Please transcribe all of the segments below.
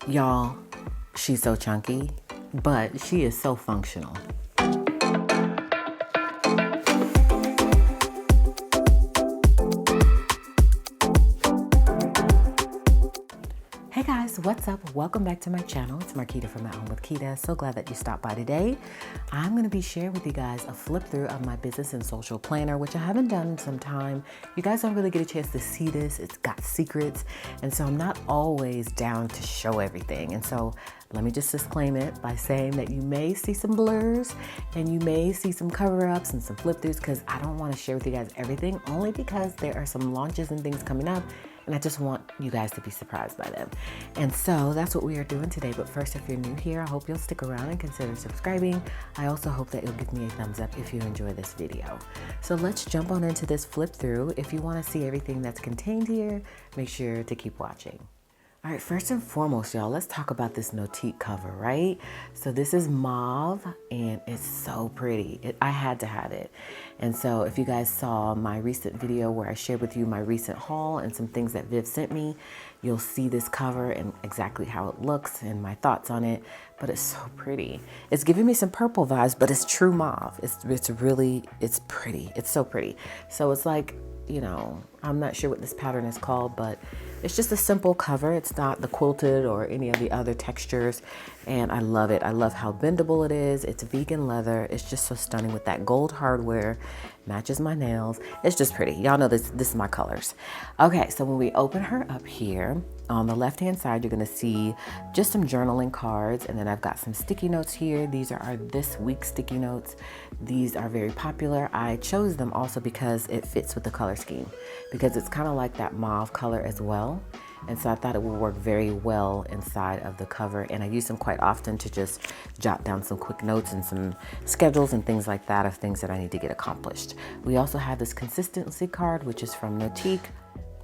Y'all, she's so chunky, but she is so functional. Hey guys, what's up? Welcome back to my channel. It's Marquita from AtHomeWithQuita. So glad that you stopped by today. I'm going to be sharing with you guys a flip through of my business and social planner, which I haven't done in some time. You guys don't really get a chance to see this. It's got secrets. And so I'm not always down to show everything. And so let me just disclaim it by saying that you may see some blurs and you may see some cover-ups and some flip-throughs because I don't want to share with you guys everything, only because there are some launches and things coming up and I just want you guys to be surprised by them. And so that's what we are doing today. But first, if you're new here, I hope you'll stick around and consider subscribing. I also hope that you'll give me a thumbs up if you enjoy this video. So let's jump on into this flip through. If you want to see everything that's contained here, make sure to keep watching. All right, first and foremost, y'all, let's talk about this Notepads cover, right? So this is mauve and it's so pretty. I had to have it. And so if you guys saw my recent video where I shared with you my recent haul and some things that Viv sent me, you'll see this cover and exactly how it looks and my thoughts on it, but it's so pretty. It's giving me some purple vibes, but it's true mauve. It's pretty. It's so pretty. So it's like, you know, I'm not sure what this pattern is called, but it's just a simple cover. It's not the quilted or any of the other textures. And I love it. I love how bendable it is. It's vegan leather. It's just so stunning with that gold hardware. Matches my nails. It's just pretty. Y'all know this is my colors. Okay, so when we open her up here, on the left-hand side, you're gonna see just some journaling cards, and then I've got some sticky notes here. These are our this week's sticky notes. These are very popular. I chose them also because it fits with the color scheme, because it's kind of like that mauve color as well. And so I thought it would work very well inside of the cover. And I use them quite often to just jot down some quick notes and some schedules and things like that of things that I need to get accomplished. We also have this consistency card, which is from Notepads.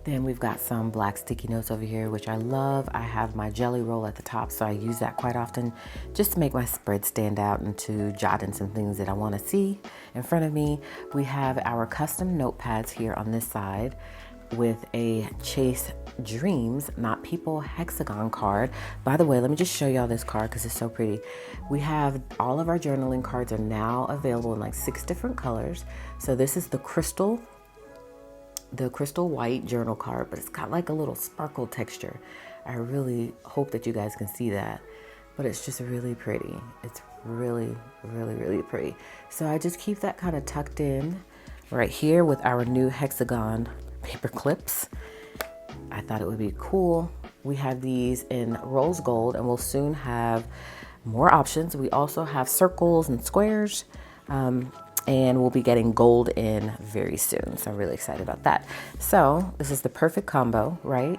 Then we've got some black sticky notes over here, which I love. I have my jelly roll at the top, so I use that quite often just to make my spread stand out and to jot in some things that I want to see in front of me. We have our custom notepads here on this side with a Chase Dreams, Not People hexagon card. By the way, let me just show y'all this card because it's so pretty. We have all of our journaling cards are now available in like 6 different colors. So this is the crystal white journal card, but it's got like a little sparkle texture. I really hope that you guys can see that, but it's just really pretty. It's really, really, really pretty. So I just keep that kind of tucked in right here with our new hexagon paper clips. I thought it would be cool. We have these in rose gold and we'll soon have more options. We also have circles and squares, and we'll be getting gold in very soon. So I'm really excited about that. So this is the perfect combo, right?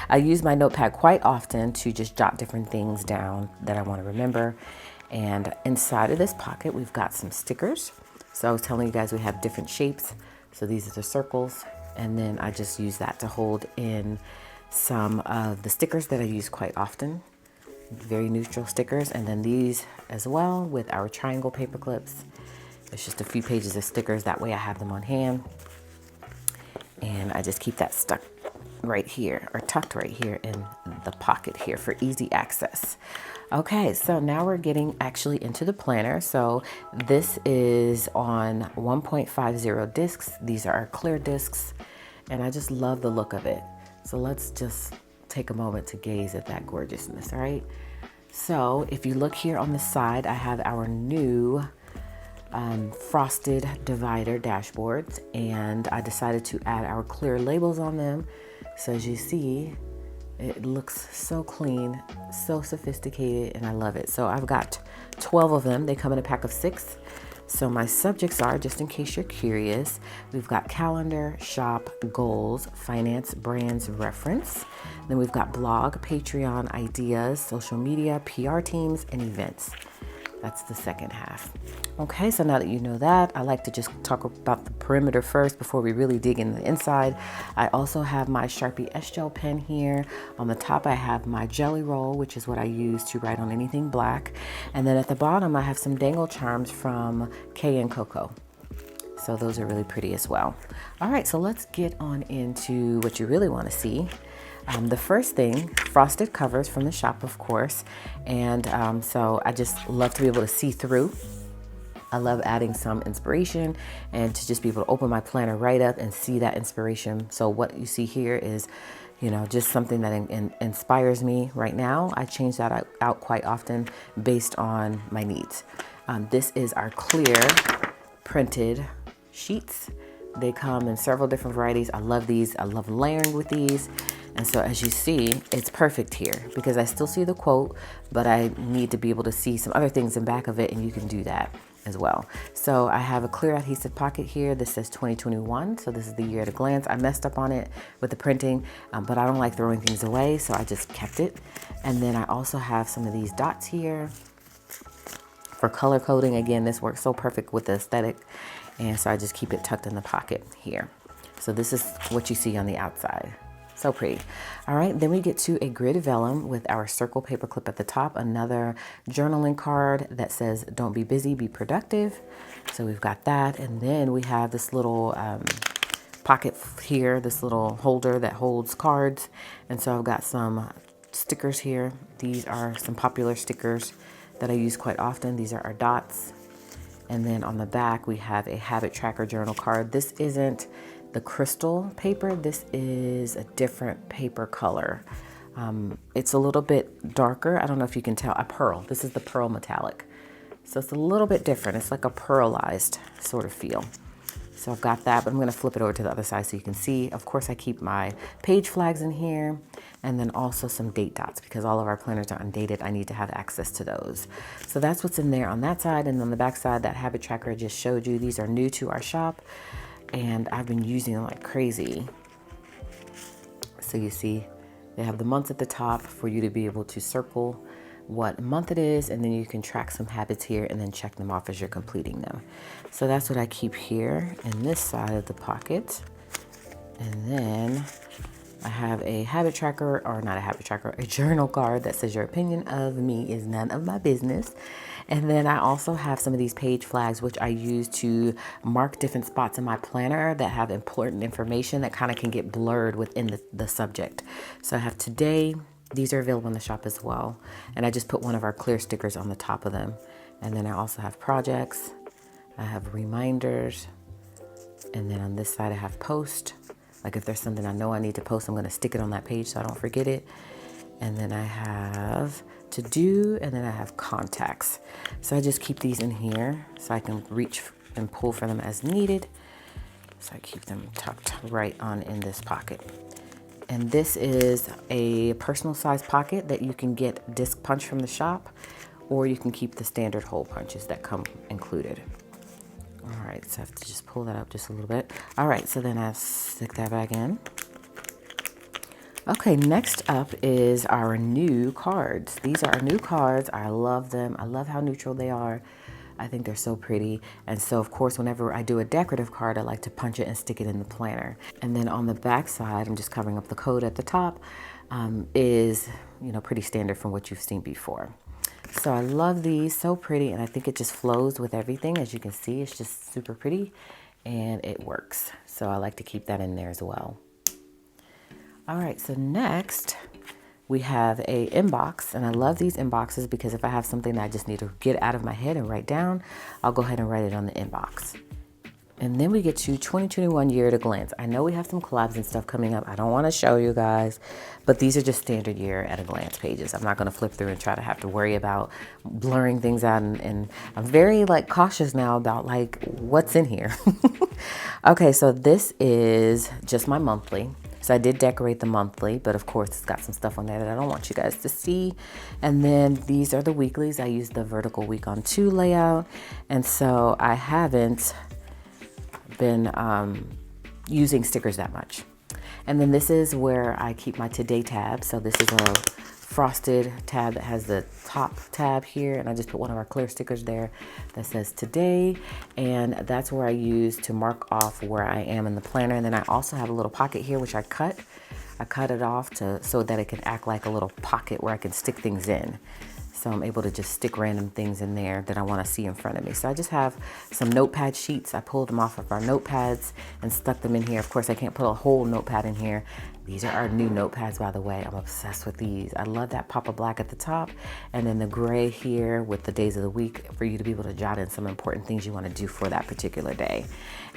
I use my notepad quite often to just jot different things down that I want to remember. And inside of this pocket, we've got some stickers. So I was telling you guys we have different shapes. So these are the circles. And then I just use that to hold in some of the stickers that I use quite often. Very neutral stickers. And then these as well with our triangle paper clips. It's just a few pages of stickers. That way I have them on hand. And I just keep that stuck right here or tucked right here in the pocket here for easy access. Okay, so now we're getting actually into the planner. So this is on 1.50 discs. These are our clear discs and I just love the look of it. So let's just take a moment to gaze at that gorgeousness, right? So if you look here on the side, I have our new frosted divider dashboards, and I decided to add our clear labels on them. So as you see, it looks so clean, so sophisticated, and I love it. So I've got 12 of them. They come in a pack of 6. So my subjects are, just in case you're curious, we've got calendar, shop, goals, finance, brands, reference. Then we've got blog, Patreon, ideas, social media, PR teams, and events. That's the second half. Okay, so now that you know that, I like to just talk about the perimeter first before we really dig in the inside. I also have my Sharpie S-Gel pen here. On the top, I have my jelly roll, which is what I use to write on anything black. And then at the bottom, I have some dangle charms from Kay and Coco. So those are really pretty as well. All right, so let's get on into what you really want to see. The first thing, frosted covers from the shop, of course. And so I just love to be able to see through. I love adding some inspiration and to just be able to open my planner right up and see that inspiration. So what you see here is, you know, just something that inspires me right now. I change that out quite often based on my needs. This is our clear printed sheets. They come in several different varieties. I love these. I love layering with these. And so as you see, it's perfect here because I still see the quote, but I need to be able to see some other things in back of it, and you can do that as well. So I have a clear adhesive pocket here. This says 2021, so this is the year at a glance. I messed up on it with the printing, but I don't like throwing things away, so I just kept it. And then I also have some of these dots here for color coding. Again, this works so perfect with the aesthetic, and so I just keep it tucked in the pocket here. So this is what you see on the outside. So pretty. All right, then we get to a grid vellum with our circle paper clip at the top, another journaling card that says, don't be busy, be productive. So we've got that. And then we have this little pocket here, this little holder that holds cards. And so I've got some stickers here. These are some popular stickers that I use quite often. These are our dots. And then on the back, we have a habit tracker journal card. This isn't the crystal paper. This is a different paper color. It's a little bit darker. I don't know if you can tell. A pearl. This is the pearl metallic. So it's a little bit different. It's like a pearlized sort of feel. So I've got that, but I'm going to flip it over to the other side so you can see. Of course, I keep my page flags in here, and then also some date dots because all of our planners are undated. I need to have access to those. So that's what's in there on that side. And on the back side, that habit tracker I just showed you. These are new to our shop, and I've been using them like crazy. So you see, they have the months at the top for you to be able to circle what month it is, and then you can track some habits here and then check them off as you're completing them. So that's what I keep here in this side of the pocket. And then I have a habit tracker, or not a habit tracker, a journal card that says, your opinion of me is none of my business. And then I also have some of these page flags, which I use to mark different spots in my planner that have important information that kind of can get blurred within the subject. So I have today. These are available in the shop as well. And I just put one of our clear stickers on the top of them. And then I also have projects. I have reminders. And then on this side, I have post. Like if there's something I know I need to post, I'm going to stick it on that page so I don't forget it. And then I have to do, and then I have contacts. So I just keep these in here so I can reach and pull for them as needed. So I keep them tucked right on in this pocket. And this is a personal size pocket that you can get disc punch from the shop, or you can keep the standard hole punches that come included. All right, so I have to just pull that up just a little bit. All right, so then I stick that back in. Okay, next up is our new cards. These are our new cards. I love them. I love how neutral they are. I think they're so pretty. And so of course, whenever I do a decorative card, I like to punch it and stick it in the planner. And then on the back side, I'm just covering up the code at the top, is, you know, pretty standard from what you've seen before. So I love these, so pretty. And I think it just flows with everything. As you can see, it's just super pretty and it works. So I like to keep that in there as well. All right, so next we have a inbox, and I love these inboxes because if I have something that I just need to get out of my head and write down, I'll go ahead and write it on the inbox. And then we get to 2021 year at a glance. I know we have some collabs and stuff coming up. I don't want to show you guys, but these are just standard year at a glance pages. I'm not going to flip through and try to have to worry about blurring things out. And I'm very cautious now about what's in here. Okay, so this is just my monthly. So I did decorate the monthly, but of course it's got some stuff on there that I don't want you guys to see. And then these are the weeklies. I use the vertical week on 2 layout. And so I haven't been using stickers that much. And then this is where I keep my today tab. So this is a frosted tab that has the top tab here, and I just put one of our clear stickers there that says today, and that's where I use to mark off where I am in the planner. And then I also have a little pocket here which I cut it off so that it can act like a little pocket where I can stick things in. So I'm able to just stick random things in there that I want to see in front of me. So I just have some notepad sheets. I pulled them off of our notepads and stuck them in here. Of course, I can't put a whole notepad in here. These are our new notepads, by the way. I'm obsessed with these. I love that pop of black at the top and then the gray here with the days of the week for you to be able to jot in some important things you want to do for that particular day.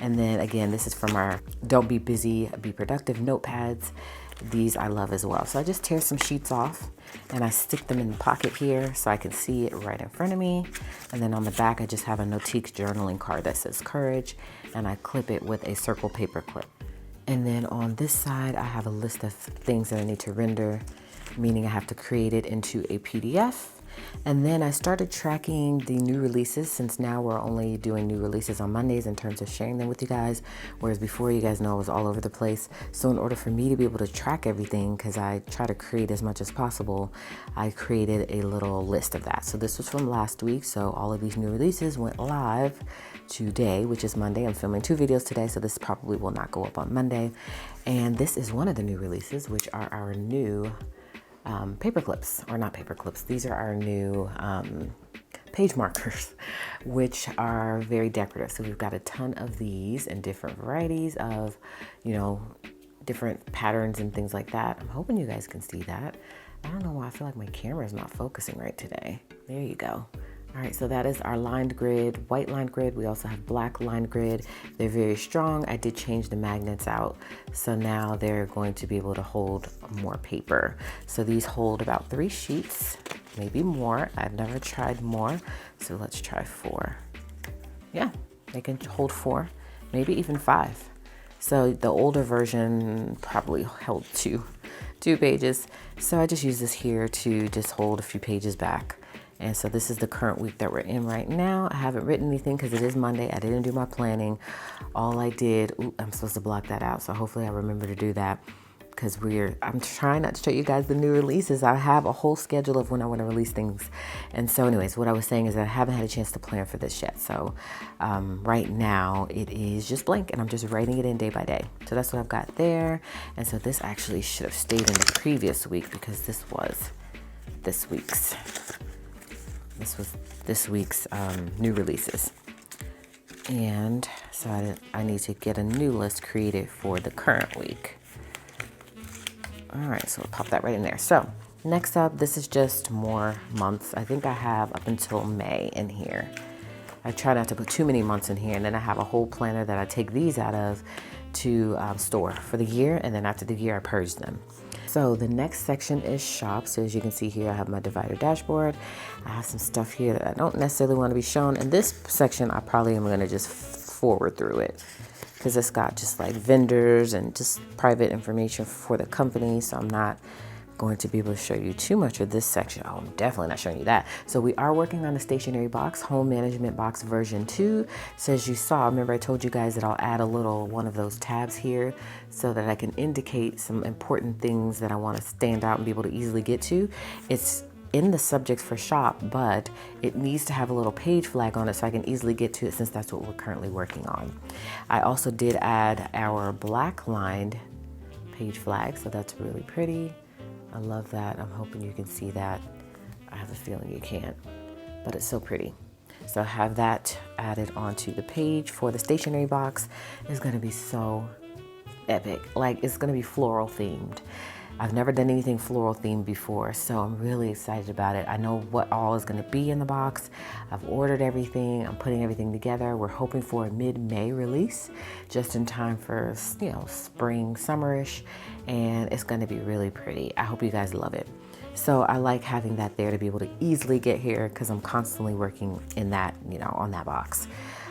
And then again, this is from our Don't Be Busy, Be Productive notepads. These I love as well. So I just tear some sheets off and I stick them in the pocket here so I can see it right in front of me. And then on the back, I just have a Notique journaling card that says courage, and I clip it with a circle paper clip. And then on this side, I have a list of things that I need to render, meaning I have to create it into a PDF. And then I started tracking the new releases, since now we're only doing new releases on Mondays in terms of sharing them with you guys, whereas before, you guys know, I was all over the place. So in order for me to be able to track everything, because I try to create as much as possible, I created a little list of that. So this was from last week. So all of these new releases went live today, which is Monday. I'm filming 2 videos today, so this probably will not go up on Monday. And this is one of the new releases, which are our new paper clips, or not paper clips. These are our new page markers, which are very decorative. So we've got a ton of these in different varieties of, you know, different patterns and things like that. I'm hoping you guys can see that. I don't know why I feel like my camera is not focusing right today. There you go. All right, so that is our lined grid, white lined grid. We also have black lined grid. They're very strong. I did change the magnets out, so now they're going to be able to hold more paper. So these hold about 3 sheets, maybe more. I've never tried more, so let's try 4. Yeah, they can hold 4, maybe even 5. So the older version probably held 2 pages. So I just use this here to just hold a few pages back. And so this is the current week that we're in right now. I haven't written anything because it is Monday. I didn't do my planning. All I did, I'm supposed to block that out. So hopefully I remember to do that, because I'm trying not to show you guys the new releases. I have a whole schedule of when I want to release things. And so anyways, what I was saying is that I haven't had a chance to plan for this yet. So right now it is just blank and I'm just writing it in day by day. So that's what I've got there. And so this actually should have stayed in the previous week, because this was this week's new releases. And so I need to get a new list created for the current week. All right, so we'll pop that right in there. So next up, this is just more months. I think I have up until May in here. I try not to put too many months in here, and then I have a whole planner that I take these out of to store for the year, and then after the year I purge them. So the next section is shop. So as you can see here, I have my divider dashboard. I have some stuff here that I don't necessarily want to be shown. And this section, I probably am going to just forward through it, because it's got just like vendors and just private information for the company. So I'm not going to be able to show you too much of this section. Oh, I'm definitely not showing you that. So we are working on the stationery box, home management box version 2. So as you saw, remember I told you guys that I'll add a little one of those tabs here so that I can indicate some important things that I want to stand out and be able to easily get to. It's in the subjects for shop, but it needs to have a little page flag on it so I can easily get to it, since that's what we're currently working on. I also did add our black lined page flag, so that's really pretty. I love that. I'm hoping you can see that. I have a feeling you can't, but it's so pretty. So I have that added onto the page for the stationery box. It's going to be so epic. Like, it's going to be floral themed. I've never done anything floral themed before, so I'm really excited about it. I know what all is going to be in the box. I've ordered everything. I'm putting everything together. We're hoping for a mid-May release, just in time for, you know, spring, summerish, and it's going to be really pretty. I hope you guys love it. So I like having that there to be able to easily get here, because I'm constantly working in that, you know, on that box.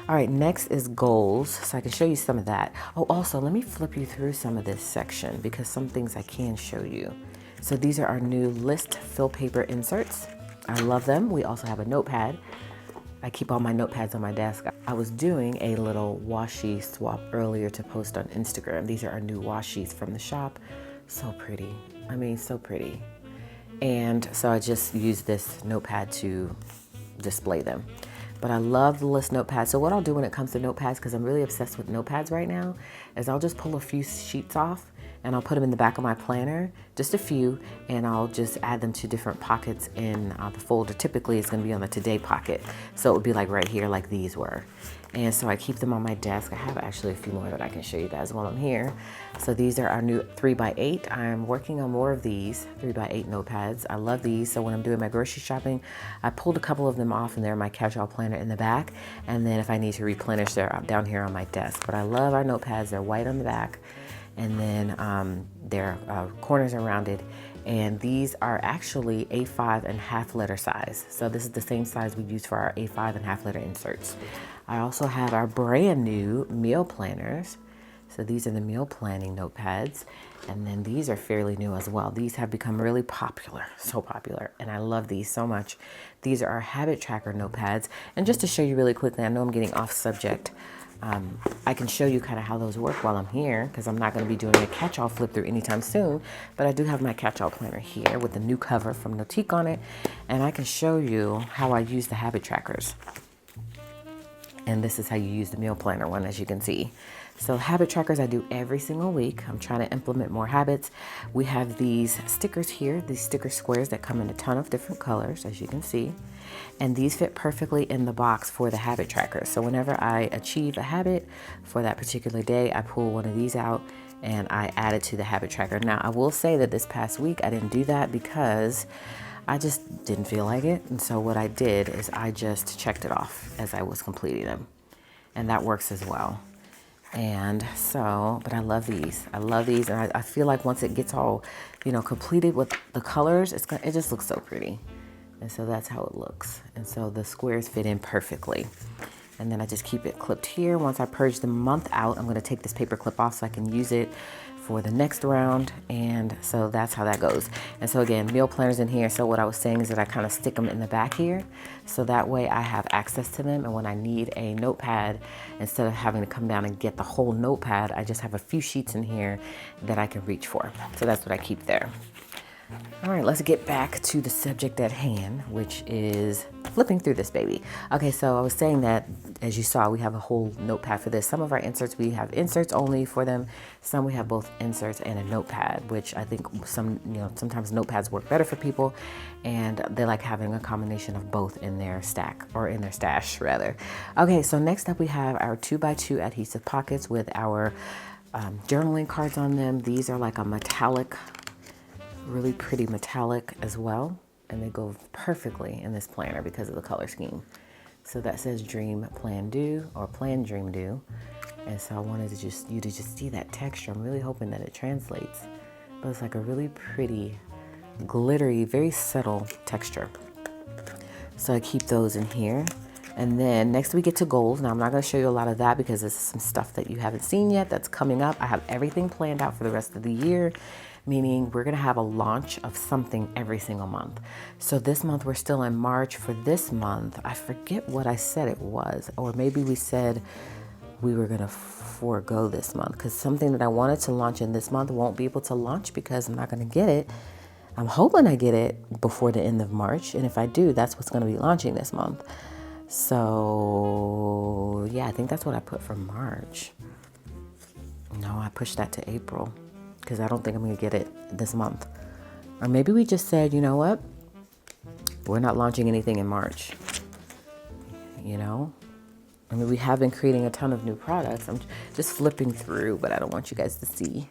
All right, next is goals, so I can show you some of that. Oh, also, let me flip you through some of this section, because some things I can show you. So these are our new list fill paper inserts. I love them. We also have a notepad. I keep all my notepads on my desk. I was doing a little washi swap earlier to post on Instagram. These are our new washis from the shop. So pretty. I mean, so pretty. And so I just use this notepad to display them. But I love the list notepad. So what I'll do when it comes to notepads, because I'm really obsessed with notepads right now, is I'll just pull a few sheets off and I'll put them in the back of my planner, just a few, and I'll just add them to different pockets in the folder. Typically it's going to be on the today pocket, so it would be like right here like these were. And so I keep them on my desk. I have actually a few more that I can show you guys while I'm here. So these are our new 3x8. I'm working on more of these 3x8 notepads. I love these. So when I'm doing my grocery shopping, I pulled a couple of them off and they're in my catch-all planner in the back. And then if I need to replenish, they're down here on my desk. But I love our notepads. They're white on the back, and then their corners are rounded. And these are actually A5 and half letter size. So this is the same size we use for our A5 and half letter inserts. I also have our brand new meal planners. So these are the meal planning notepads. And then these are fairly new as well. These have become really popular, so popular. And I love these so much. These are our habit tracker notepads. And just to show you really quickly, I know I'm getting off subject. I can show you kind of how those work while I'm here, because I'm not going to be doing a catch-all flip through anytime soon, but I do have my catch-all planner here with the new cover from Notique on it, and I can show you how I use the habit trackers. And this is how you use the meal planner one, as you can see. So habit trackers I do every single week. I'm trying to implement more habits. We have these stickers here, these sticker squares that come in a ton of different colors, as you can see. And these fit perfectly in the box for the habit tracker. So whenever I achieve a habit for that particular day, I pull one of these out and I add it to the habit tracker. Now, I will say that this past week I didn't do that because I just didn't feel like it. And so what I did is I just checked it off as I was completing them. And that works as well. And so, but I love these. I love these. And I feel like once it gets all, you know, completed with the colors, it just looks so pretty. And so that's how it looks. And so the squares fit in perfectly. And then I just keep it clipped here. Once I purge the month out, I'm going to take this paper clip off so I can use it for the next round. And so that's how that goes. And so again, meal planners in here. So what I was saying is that I kind of stick them in the back here. So that way I have access to them. And when I need a notepad, instead of having to come down and get the whole notepad, I just have a few sheets in here that I can reach for. So that's what I keep there. All right, let's get back to the subject at hand, which is flipping through this baby. Okay, so I was saying that, as you saw, we have a whole notepad for this. Some of our inserts, we have inserts only for them. Some we have both inserts and a notepad, which I think sometimes notepads work better for people, and they like having a combination of both in their stack, or in their stash rather. Okay, so next up we have our 2x2 adhesive pockets with our journaling cards on them. These are like a metallic, really pretty metallic as well, and they go perfectly in this planner because of the color scheme. So that says Dream Plan Do, or Plan Dream Do, and so I wanted to you to just see that texture. I'm really hoping that it translates, but it's like a really pretty, glittery, very subtle texture. So I keep those in here. And then next we get to goals. Now I'm not going to show you a lot of that because this is some stuff that you haven't seen yet that's coming up. I have everything planned out for the rest of the year, meaning we're going to have a launch of something every single month. So this month we're still in March. For this month, I forget what I said it was, or maybe we said we were going to forego this month because something that I wanted to launch in this month won't be able to launch because I'm not going to get it. I'm hoping I get it before the end of March, and if I do, that's what's going to be launching this month. So yeah, I think that's what I put for March. No, I pushed that to April because I don't think I'm going to get it this month. Or maybe we just said, you know what? We're not launching anything in March. You know? I mean, we have been creating a ton of new products. I'm just flipping through, but I don't want you guys to see.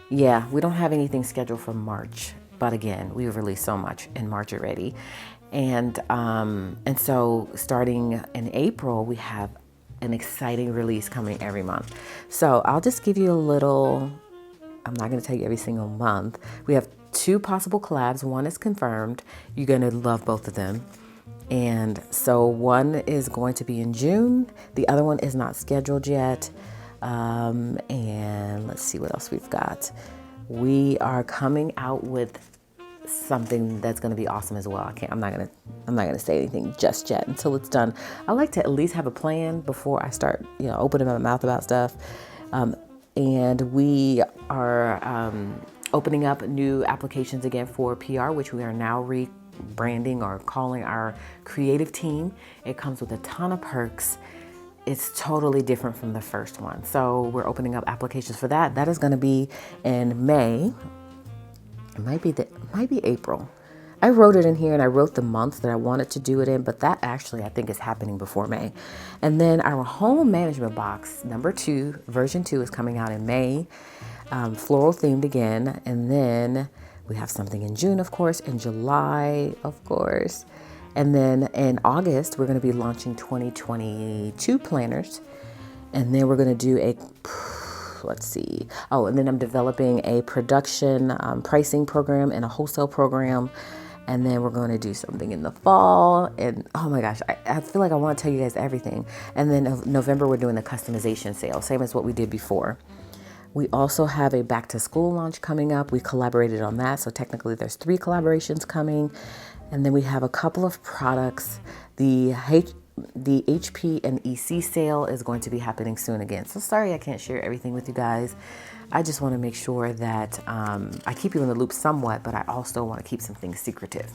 Yeah, we don't have anything scheduled for March. But again, we've released so much in March already. And so starting in April, we have an exciting release coming every month. So I'll just give you a little, I'm not going to tell you every single month. We have 2 possible collabs. One is confirmed. You're going to love both of them. And so one is going to be in June. The other one is not scheduled yet. And let's see what else we've got. We are coming out with something that's going to be awesome as well. I'm not going to say anything just yet until it's done. I like to at least have a plan before I start, opening my mouth about stuff. And we are opening up new applications again for PR, which we are now rebranding or calling our creative team. It comes with a ton of perks. it's totally different from the first one. So we're opening up applications for that. That is going to be in May. It might be April. I wrote it in here and I wrote the month that I wanted to do it in, but that actually I think is happening before May. And then our home management box, number 2, version 2 is coming out in May, floral themed again. And then we have something in June, of course, in July, of course. And then in August, we're going to be launching 2022 planners. And then we're going to do let's see. Oh, and then I'm developing a production pricing program and a wholesale program. And then we're going to do something in the fall. And oh my gosh, I feel like I want to tell you guys everything. And then in November, we're doing the customization sale, same as what we did before. We also have a back to school launch coming up. We collaborated on that. So technically there's 3 collaborations coming. And then we have a couple of products. The HP and EC sale is going to be happening soon again. So sorry I can't share everything with you guys. I just want to make sure that I keep you in the loop somewhat, but I also want to keep some things secretive.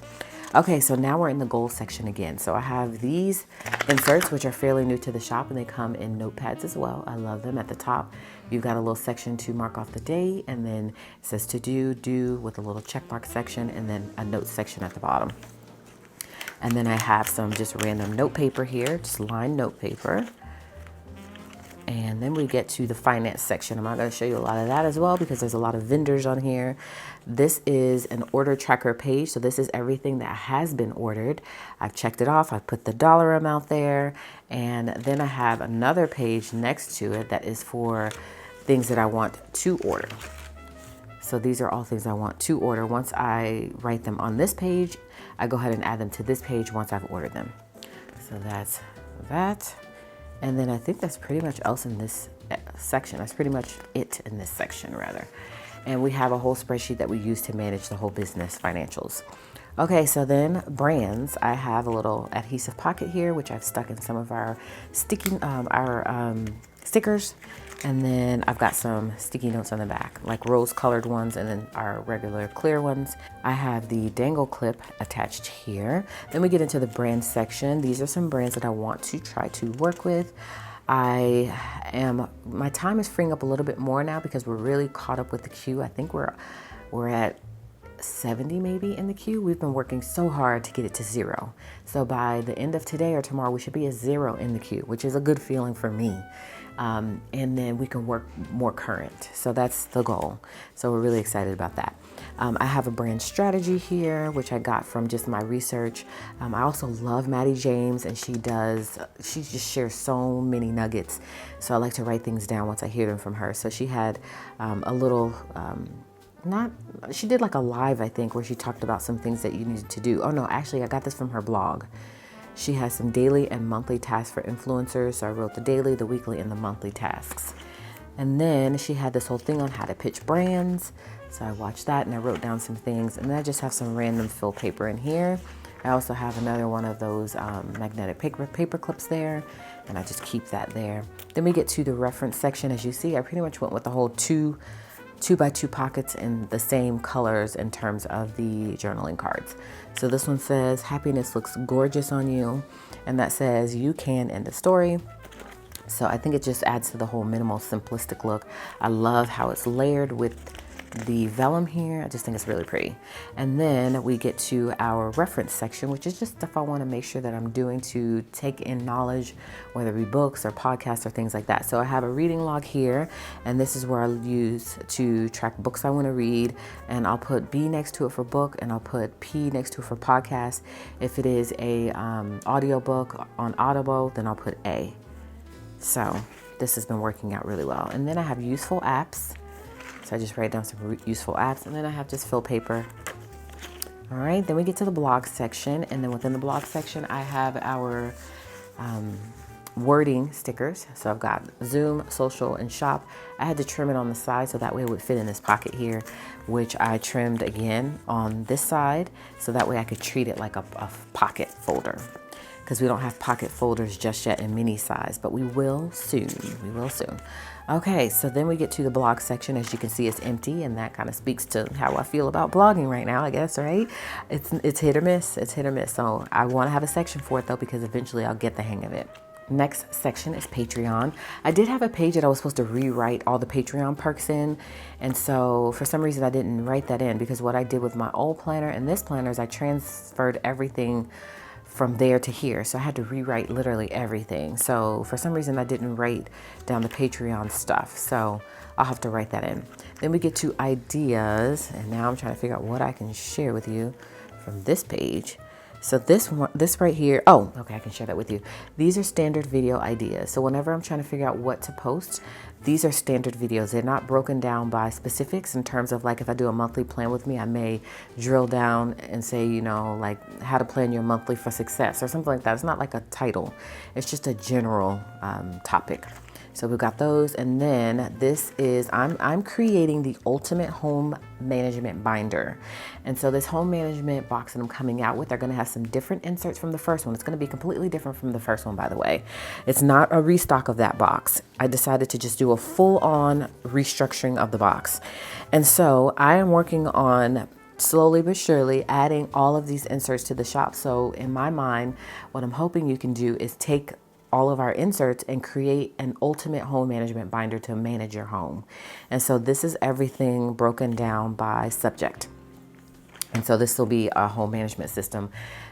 Okay, so now we're in the goals section again. So I have these inserts, which are fairly new to the shop, and they come in Notepads as well. I love them. At the top, you've got a little section to mark off the day, and then it says to do with a little check mark section, and then a note section at the bottom. And then I have some just random note paper here, just lined note paper. And then we get to the finance section. I'm not going to show you a lot of that as well because there's a lot of vendors on here. This is an order tracker page. So this is everything that has been ordered. I've checked it off. I put the dollar amount there. And then I have another page next to it that is for things that I want to order. So these are all things I want to order. Once I write them on this page, I go ahead and add them to this page once I've ordered them. So that's that. And then I think that's pretty much else in this section. That's pretty much it in this section rather. And we have a whole spreadsheet that we use to manage the whole business financials. Okay, so then brands, I have a little adhesive pocket here, which I've stuck in some of our stickers. And then I've got some sticky notes on the back, like rose colored ones and then our regular clear ones. I have the dangle clip attached here. Then we get into the brand section. These are some brands that I want to try to work with. My time is freeing up a little bit more now because we're really caught up with the queue. I think we're at 70 maybe in the queue. We've been working so hard to get it to 0. So by the end of today or tomorrow, we should be at 0 in the queue, which is a good feeling for me. And then we can work more current. So that's the goal. So we're really excited about that. I have a brand strategy here, which I got from just my research. I also love Maddie James, and she just shares so many nuggets. So I like to write things down once I hear them from her. So she had a little, she did like a live, I think, where she talked about some things that you needed to do. Oh no, actually I got this from her blog. She has some daily and monthly tasks for influencers. So I wrote the daily, the weekly, and the monthly tasks. And then she had this whole thing on how to pitch brands. So I watched that and I wrote down some things. And then I just have some random fill paper in here. I also have another one of those magnetic paper clips there. And I just keep that there. Then we get to the reference section. As you see, I pretty much went with the whole 2 by 2 pockets in the same colors in terms of the journaling cards. So this one says, happiness looks gorgeous on you. And that says, you can end the story. So I think it just adds to the whole minimal simplistic look. I love how it's layered with the vellum here. I just think it's really pretty. And then we get to our reference section, which is just stuff I want to make sure that I'm doing to take in knowledge, whether it be books or podcasts or things like that. So I have a reading log here, and this is where I'll use to track books I want to read, and I'll put B next to it for book, and I'll put P next to it for podcast. If it is a audiobook on Audible, then I'll put A. So this has been working out really well. And then I have useful apps. So I just write down some useful apps, and then I have just fill paper. All right, then we get to the blog section, and then within the blog section, I have our wording stickers. So I've got Zoom, social, and shop. I had to trim it on the side so that way it would fit in this pocket here, which I trimmed again on this side, so that way I could treat it like a pocket folder. Because we don't have pocket folders just yet in mini size, but we will soon. We will soon. Okay, so then we get to the blog section. As you can see, it's empty, and that kind of speaks to how I feel about blogging right now, I guess, right? It's hit or miss. It's hit or miss. So I want to have a section for it though, because eventually I'll get the hang of it. next section is Patreon. I did have a page that I was supposed to rewrite all the Patreon perks in. And so for some reason I didn't write that in, because what I did with my old planner and this planner is I transferred everything from there to here. So I had to rewrite literally everything. So for some reason I didn't write down the Patreon stuff. So I'll have to write that in. Then we get to ideas. And now I'm trying to figure out what I can share with you from this page. So this right here, oh, okay, I can share that with you. These are standard video ideas. So whenever I'm trying to figure out what to post, these are standard videos. They're not broken down by specifics in terms of like if I do a monthly plan with me, I may drill down and say, you know, like how to plan your monthly for success or something like that. It's not like a title. It's just a general topic. So we've got those, and then this is, I'm creating the ultimate home management binder. And so this home management box that I'm coming out with are gonna have some different inserts from the first one. It's gonna be completely different from the first one, by the way. It's not a restock of that box. I decided to just do a full-on restructuring of the box. And so I am working on slowly but surely adding all of these inserts to the shop. So in my mind, what I'm hoping you can do is take all of our inserts and create an ultimate home management binder to manage your home. And so this is everything broken down by subject. And so this will be a home management system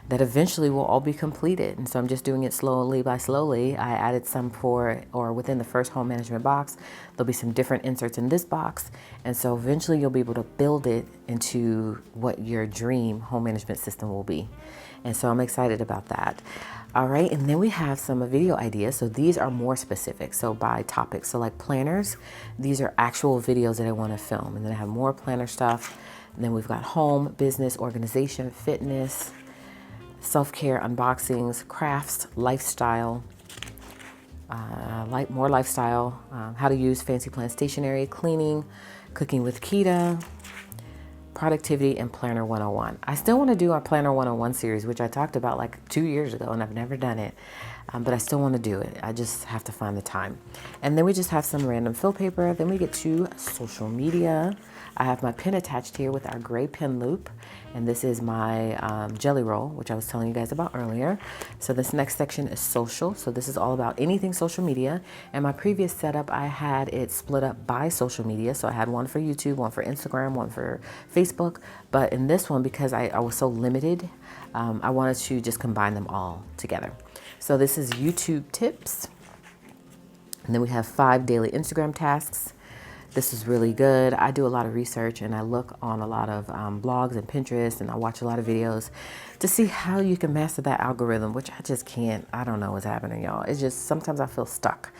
that eventually will all be completed. And so I'm just doing it slowly by slowly. I added some within the first home management box, there'll be some different inserts in this box. And so eventually you'll be able to build it into what your dream home management system will be. And so I'm excited about that. All right, and then we have some video ideas. So these are more specific, so by topic. So like planners, these are actual videos that I want to film. And then I have more planner stuff. And then we've got home, business, organization, fitness, self-care, unboxings, crafts, lifestyle, more lifestyle, how to use fancy plan stationery, cleaning, cooking with Quita, productivity, and planner 101. I still want to do our planner 101 series, which I talked about like 2 years ago, and I've never done it, but I still want to do it. I just have to find the time. And then we just have some random fill paper. Then we get to social media. I have my pen attached here with our gray pen loop, and this is my jelly roll, which I was telling you guys about earlier. So this next section is social. So this is all about anything social media. And my previous setup, I had it split up by social media. So I had one for YouTube, one for Instagram, one for Facebook. But in this one, because I was so limited, I wanted to just combine them all together. So this is YouTube tips. And then we have 5 daily Instagram tasks. This is really good. I do a lot of research and I look on a lot of blogs and Pinterest, and I watch a lot of videos to see how you can master that algorithm, which I just can't. I don't know what's happening, y'all. It's just sometimes I feel stuck.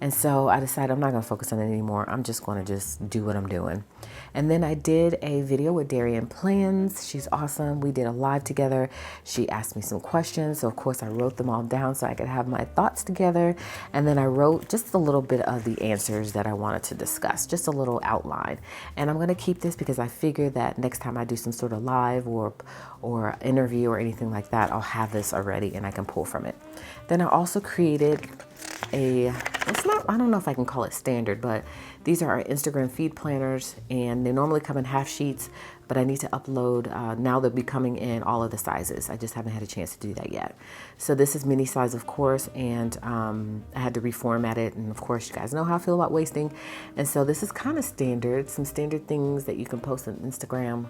And so I decided I'm not going to focus on it anymore. I'm just going to just do what I'm doing. And then I did a video with Darian Plans. She's awesome. We did a live together. She asked me some questions. So of course I wrote them all down so I could have my thoughts together. And then I wrote just a little bit of the answers that I wanted to discuss, just a little outline. And I'm going to keep this because I figure that next time I do some sort of live or interview or anything like that, I'll have this already and I can pull from it. Then I also created I don't know if I can call it standard, but these are our Instagram feed planners, and they normally come in half sheets, but I need to upload, now they'll be coming in all of the sizes. I just haven't had a chance to do that yet. So this is mini size, of course, and I had to reformat it, and of course you guys know how I feel about wasting. And so this is kind of standard, some standard things that you can post on Instagram.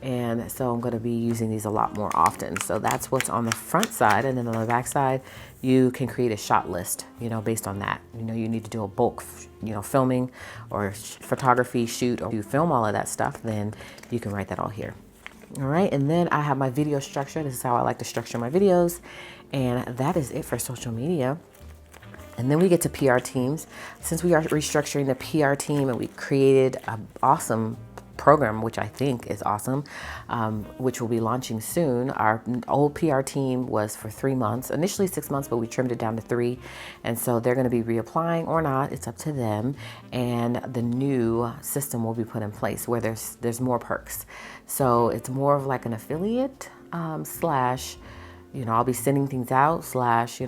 And so I'm going to be using these a lot more often. So that's what's on the front side. And then on the back side, you can create a shot list, based on that. You need to do a bulk, filming or photography shoot, or you film all of that stuff, then you can write that all here. All right. And then I have my video structure. This is how I like to structure my videos. And that is it for social media. And then we get to PR teams. Since we are restructuring the PR team and we created an awesome program, which I think is awesome, which will be launching soon. Our old PR team was for 3 months, initially 6 months, but we trimmed it down to 3. And so they're going to be reapplying or not. It's up to them. And the new system will be put in place where there's more perks. So it's more of like an affiliate slash, I'll be sending things out slash,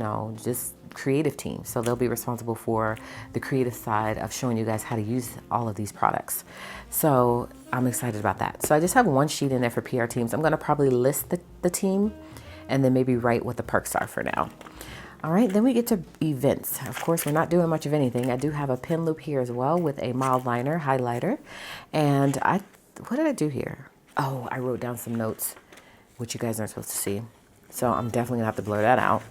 just creative team. So they'll be responsible for the creative side of showing you guys how to use all of these products. So I'm excited about that. So I just have one sheet in there for PR teams. I'm going to probably list the team and then maybe write what the perks are for now. All right, then we get to events. Of course, we're not doing much of anything. I do have a pen loop here as well with a mild liner highlighter. And what did I do here? Oh, I wrote down some notes, which you guys aren't supposed to see. So I'm definitely gonna have to blur that out.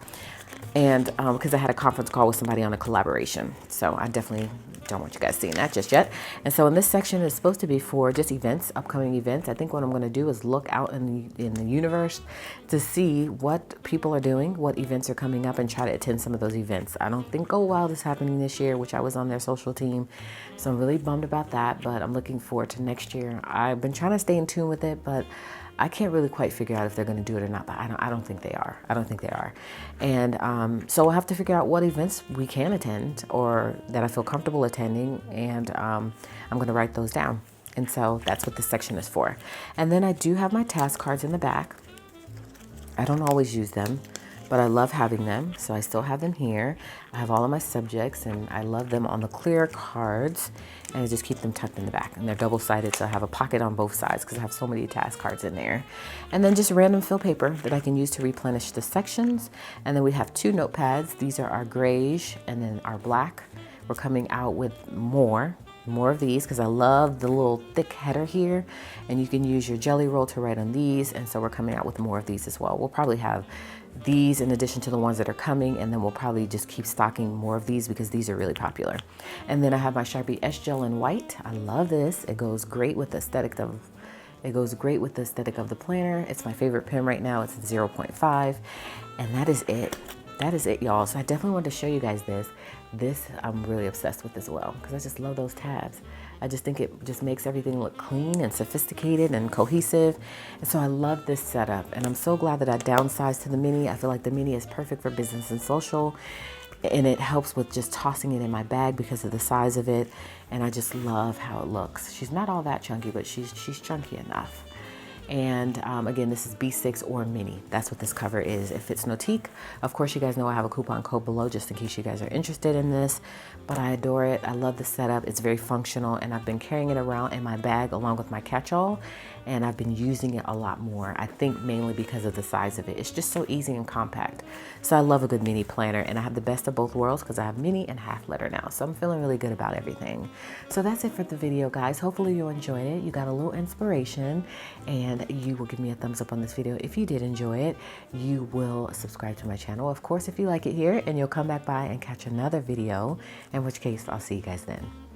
And because I had a conference call with somebody on a collaboration. So I definitely don't want you guys seeing that just yet. And so in this section is supposed to be for just events, upcoming events. I think what I'm going to do is look out in the universe to see what people are doing, what events are coming up, and try to attend some of those events. I don't think Go Wild is happening this year, which I was on their social team. So I'm really bummed about that, but I'm looking forward to next year. I've been trying to stay in tune with it, but I can't really quite figure out if they're going to do it or not, but I don't think they are. I don't think they are. And so we'll have to figure out what events we can attend or that I feel comfortable attending, and I'm going to write those down. And so that's what this section is for. And then I do have my task cards in the back. I don't always use them, but I love having them. So I still have them here. I have all of my subjects, and I love them on the clear cards, and I just keep them tucked in the back. And they're double-sided, so I have a pocket on both sides because I have so many task cards in there. And then just random fill paper that I can use to replenish the sections. And then we have 2 notepads. These are our grayish and then our black. We're coming out with more of these because I love the little thick header here, and you can use your jelly roll to write on these. And so we're coming out with more of these as well. We'll probably have these in addition to the ones that are coming, and then we'll probably just keep stocking more of these because these are really popular. And then I have my Sharpie S Gel in white. I love this. It goes great with the aesthetic of the planner. It's my favorite pen right now. It's 0.5, and that is it. That is it, y'all. So I definitely wanted to show you guys this. I'm really obsessed with as well because I just love those tabs. I just think it just makes everything look clean and sophisticated and cohesive. And so I love this setup, and I'm so glad that I downsized to the mini. I feel like the mini is perfect for business and social, and it helps with just tossing it in my bag because of the size of it. And I just love how it looks. She's not all that chunky, but she's chunky enough. And again, this is B6 or mini. That's what this cover is. If it's Nautique, of course, you guys know I have a coupon code below just in case you guys are interested in this. But I adore it. I love the setup. It's very functional, and I've been carrying it around in my bag along with my catch-all, and I've been using it a lot more. I think mainly because of the size of it. It's just so easy and compact. So I love a good mini planner, and I have the best of both worlds because I have mini and half letter now. So I'm feeling really good about everything. So that's it for the video, guys. Hopefully you enjoyed it. You got a little inspiration, and you will give me a thumbs up on this video. If you did enjoy it, you will subscribe to my channel, of course, if you like it here, and you'll come back by and catch another video, in which case I'll see you guys then.